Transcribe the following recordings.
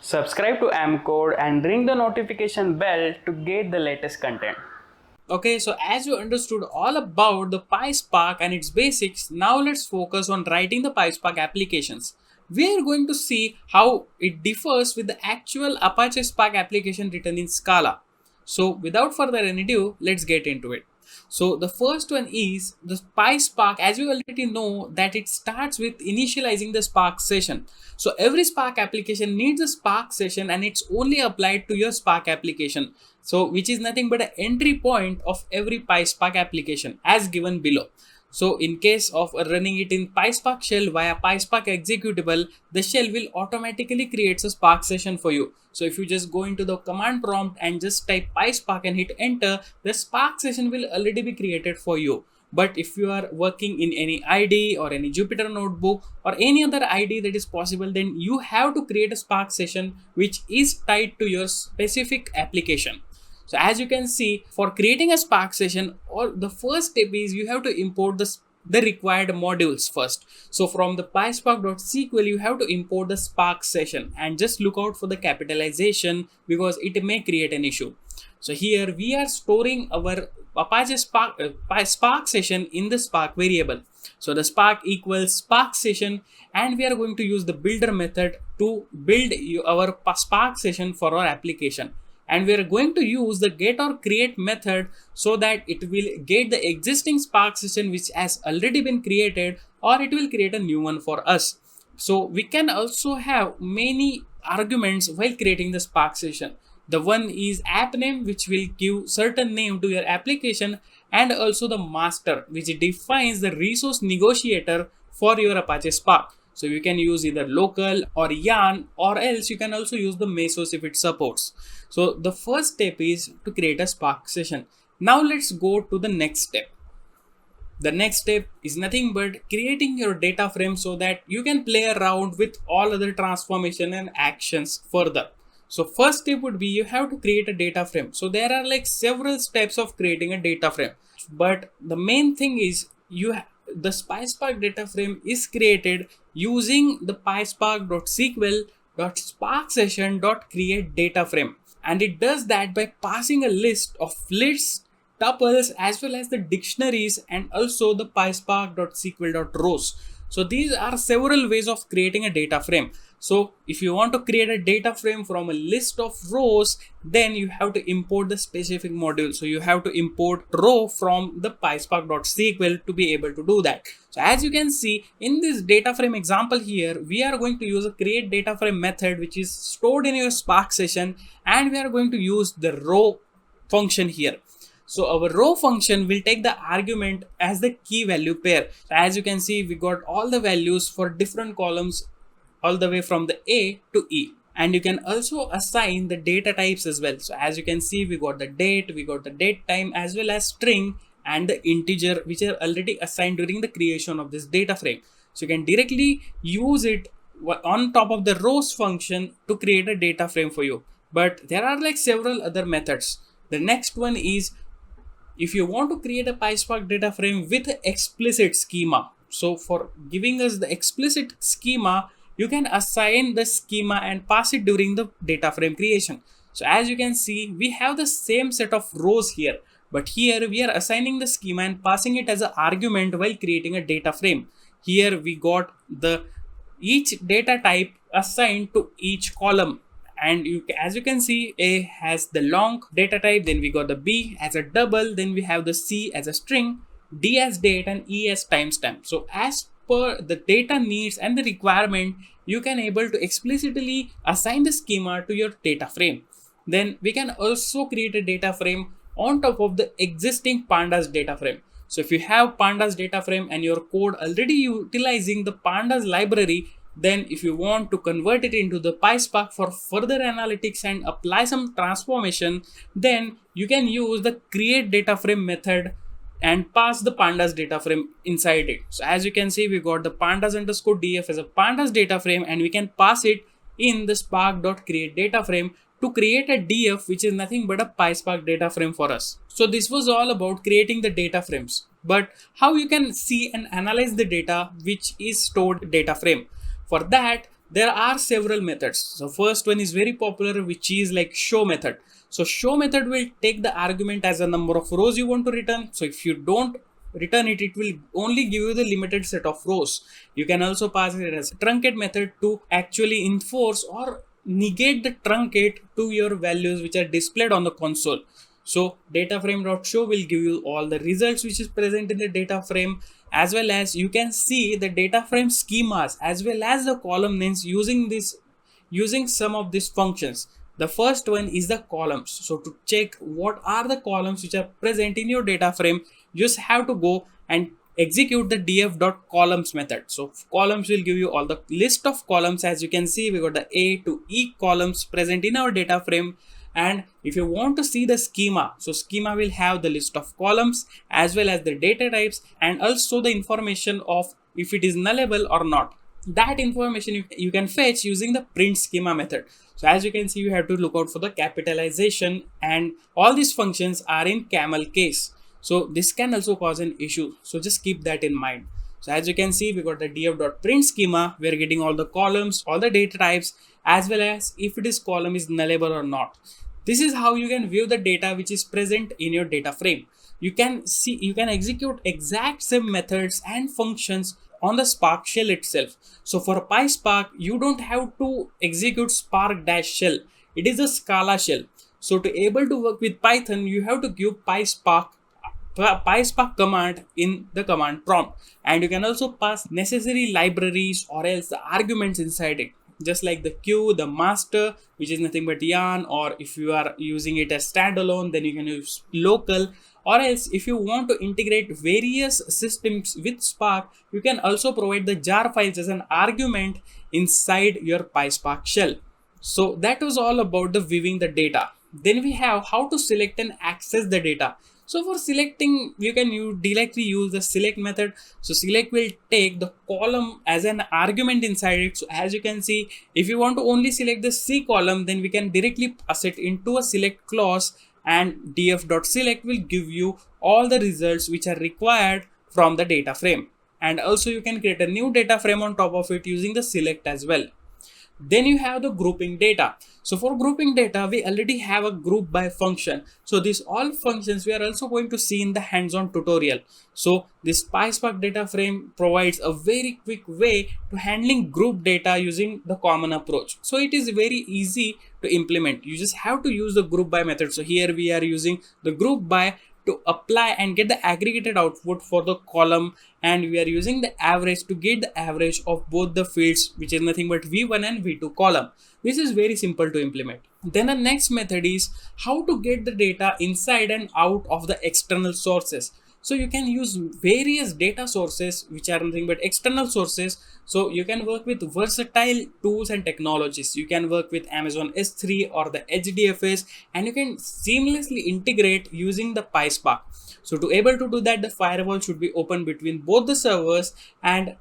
Subscribe to AmpCode and ring the notification bell to get the latest content. Okay, so as you understood all about the PySpark and its basics, now let's focus on writing the PySpark applications. We are going to see how it differs with the actual Apache Spark application written in Scala. So without further ado, let's get into it. So the first one is the PySpark. As you already know that it starts with initializing the Spark session. So every Spark application needs a Spark session and it's only applied to your Spark application. So which is nothing but an entry point of every PySpark application as given below. So in case of running it in PySpark shell via PySpark executable, the shell will automatically create a Spark session for you. So if you just go into the command prompt and just type PySpark and hit enter, the Spark session will already be created for you. But if you are working in any IDE or any Jupyter notebook or any other IDE that is possible, then you have to create a Spark session which is tied to your specific application. So as you can see, for creating a Spark session, or the first step is you have to import the required modules first. So from the PySpark.sql, you have to import the Spark session and just look out for the capitalization because it may create an issue. So here we are storing our Apache Spark session in the Spark variable. So the Spark equals Spark session, and we are going to use the builder method to build our Spark session for our application. And we are going to use the get or create method so that it will get the existing Spark session which has already been created, or it will create a new one for us. So we can also have many arguments while creating the Spark session. The one is app name, which will give certain name to your application, and also the master, which defines the resource negotiator for your Apache Spark. So you can use either local or yarn, or else you can also use the mesos if it supports. So the first step is to create a Spark session. Now let's go to the next step. The next step is nothing but creating your data frame so that you can play around with all other transformation and actions further. So first step would be you have to create a data frame. So there are like several steps of creating a data frame, but the main thing is the PySpark data frame is created using the PySpark.sql.spark session.create data frame, and it does that by passing a list of lists, tuples, as well as the dictionaries, and also the PySpark.sql.rows. So these are several ways of creating a data frame. So if you want to create a data frame from a list of rows, then you have to import the specific module. So you have to import row from the PySpark.sql to be able to do that. So as you can see in this data frame example here, we are going to use a create data frame method which is stored in your Spark session, and we are going to use the row function here. So our row function will take the argument as the key value pair. So as you can see, we got all the values for different columns all the way from the A to E. And you can also assign the data types as well. So as you can see, we got the date, we got the date time, as well as string and the integer, which are already assigned during the creation of this data frame. So you can directly use it on top of the rows function to create a data frame for you. But there are like several other methods. The next one is if you want to create a PySpark data frame with explicit schema. So for giving us the explicit schema, you can assign the schema and pass it during the data frame creation. So as you can see, we have the same set of rows here, but here we are assigning the schema and passing it as an argument while creating a data frame. Here we got each data type assigned to each column. And as you can see, A has the long data type, then we got the B as a double, then we have the C as a string, D as date, and E as timestamp. So as per the data needs and the requirement, you can able to explicitly assign the schema to your data frame. Then we can also create a data frame on top of the existing pandas data frame. So if you have pandas data frame and your code already utilizing the pandas library, then if you want to convert it into the PySpark for further analytics and apply some transformation, then you can use the create data frame method and pass the pandas data frame inside it. So as you can see, we got the pandas_df as a pandas data frame, and we can pass it in the spark.create data frame to create a df, which is nothing but a PySpark data frame for us. So this was all about creating the data frames. But how you can see and analyze the data which is stored data frame? For that, there are several methods. So first one is very popular, which is like show method. So show method will take the argument as a number of rows you want to return. So if you don't return it, it will only give you the limited set of rows. You can also pass it as a truncate method to actually enforce or negate the truncate to your values which are displayed on the console. So data frame.show will give you all the results which is present in the data frame, as well as you can see the data frame schemas as well as the column names using some of these functions. The first one is the columns. So to check what are the columns which are present in your data frame, you just have to go and execute the df.columns method. So columns will give you all the list of columns. As you can see, we got the A to E columns present in our data frame. And if you want to see the schema, so schema will have the list of columns as well as the data types and also the information of if it is nullable or not. That information you can fetch using the print schema method. So as you can see, you have to look out for the capitalization, and all these functions are in camel case. So this can also cause an issue. So just keep that in mind. So as you can see, we got the df.print schema. We are getting all the columns, all the data types, as well as if it is column is nullable or not. This is how you can view the data which is present in your data frame. You can execute exact same methods and functions on the Spark shell itself. So for PySpark, you don't have to execute Spark-shell. It is a Scala shell. So to able to work with Python, you have to give PySpark command in the command prompt, and you can also pass necessary libraries or else the arguments inside it, just like the queue, the master, which is nothing but yarn, or if you are using it as standalone, then you can use local, or else if you want to integrate various systems with Spark, you can also provide the jar files as an argument inside your PySpark shell. So that was all about the viewing the data. Then we have how to select and access the data. So for selecting, you can directly use the select method. So select will take the column as an argument inside it. So as you can see, if you want to only select the C column, then we can directly pass it into a select clause, and df.select will give you all the results which are required from the data frame. And also you can create a new data frame on top of it using the select as well. Then you have the grouping data. So for grouping data, we already have a group by function. So these all functions we are also going to see in the hands-on tutorial. So this PySpark data frame provides a very quick way to handling group data using the common approach. So it is very easy to implement. You just have to use the group by method. So here we are using the group by to apply and get the aggregated output for the column, and we are using the average to get the average of both the fields, which is nothing but v1 and v2 column. This is very simple to implement. Then the next method is how to get the data inside and out of the external sources. So you can use various data sources which are nothing but external sources. So you can work with versatile tools and technologies. You can work with Amazon S3 or the HDFS, and you can seamlessly integrate using the PySpark. So to able to do that, the firewall should be open between both the servers, and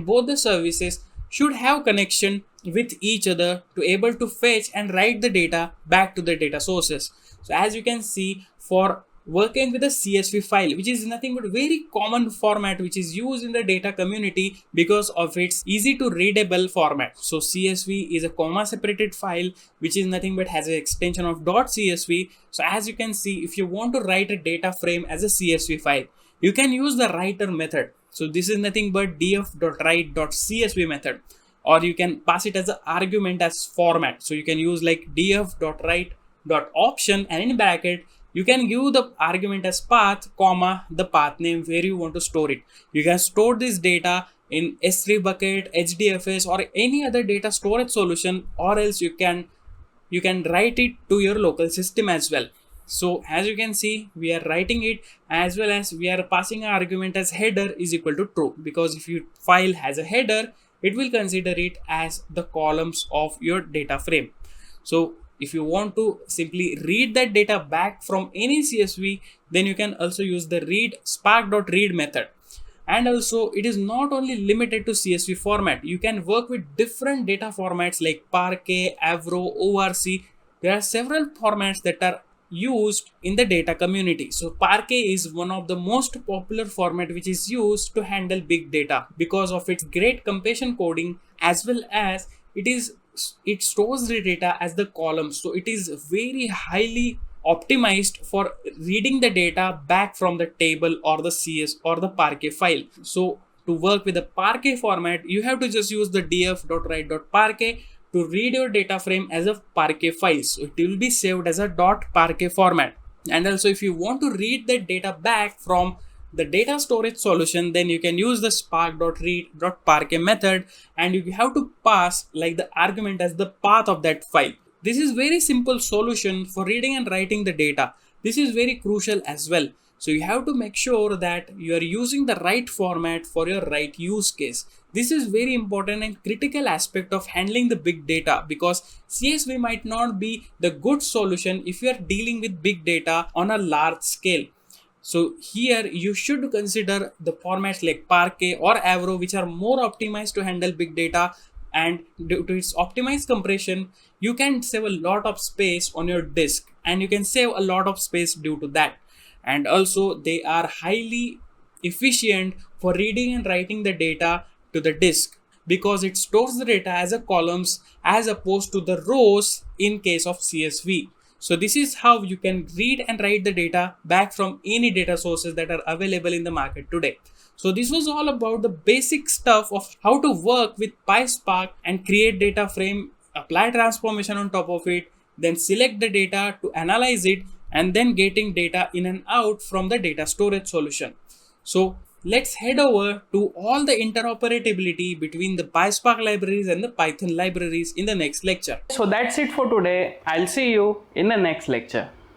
both the services should have connection with each other to able to fetch and write the data back to the data sources. So as you can see, for working with a CSV file, which is nothing but very common format which is used in the data community because of its easy to readable format. So CSV is a comma separated file which is nothing but has an extension of .csv. So as you can see, if you want to write a data frame as a CSV file, you can use the writer method. So this is nothing but df.write.csv method, or you can pass it as an argument as format. So you can use like df.write.option, and in bracket you can give the argument as path, comma, the path name where you want to store it. You can store this data in S3 bucket, HDFS, or any other data storage solution, or else you can write it to your local system as well. So as you can see, we are writing it as well as we are passing an argument as header is equal to true, because if your file has a header, it will consider it as the columns of your data frame. So if you want to simply read that data back from any CSV, then you can also use the read spark.read method. And also it is not only limited to CSV format. You can work with different data formats like Parquet, Avro, ORC. There are several formats that are used in the data community. So Parquet is one of the most popular format which is used to handle big data because of its great completion coding, as well as it stores the data as the columns. So it is very highly optimized for reading the data back from the table or the CS or the Parquet file. So to work with the Parquet format, you have to just use the df.write.parquet to read your data frame as a Parquet file. So it will be saved as a .parquet format. And also if you want to read the data back from the data storage solution, then you can use the spark.read.parquet method, and you have to pass like the argument as the path of that file. This is very simple solution for reading and writing the data. This is very crucial as well. So you have to make sure that you are using the right format for your right use case. This is very important and critical aspect of handling the big data, because CSV might not be the good solution if you are dealing with big data on a large scale. So here you should consider the formats like Parquet or Avro, which are more optimized to handle big data, and due to its optimized compression, you can save a lot of space on your disk, and you can save a lot of space due to that. And also they are highly efficient for reading and writing the data to the disk, because it stores the data as a columns as opposed to the rows in case of CSV. So this is how you can read and write the data back from any data sources that are available in the market today. So this was all about the basic stuff of how to work with PySpark and create data frame, apply transformation on top of it, then select the data to analyze it, and then getting data in and out from the data storage solution. So let's head over to all the interoperability between the PySpark libraries and the Python libraries in the next lecture. So that's it for today. I'll see you in the next lecture.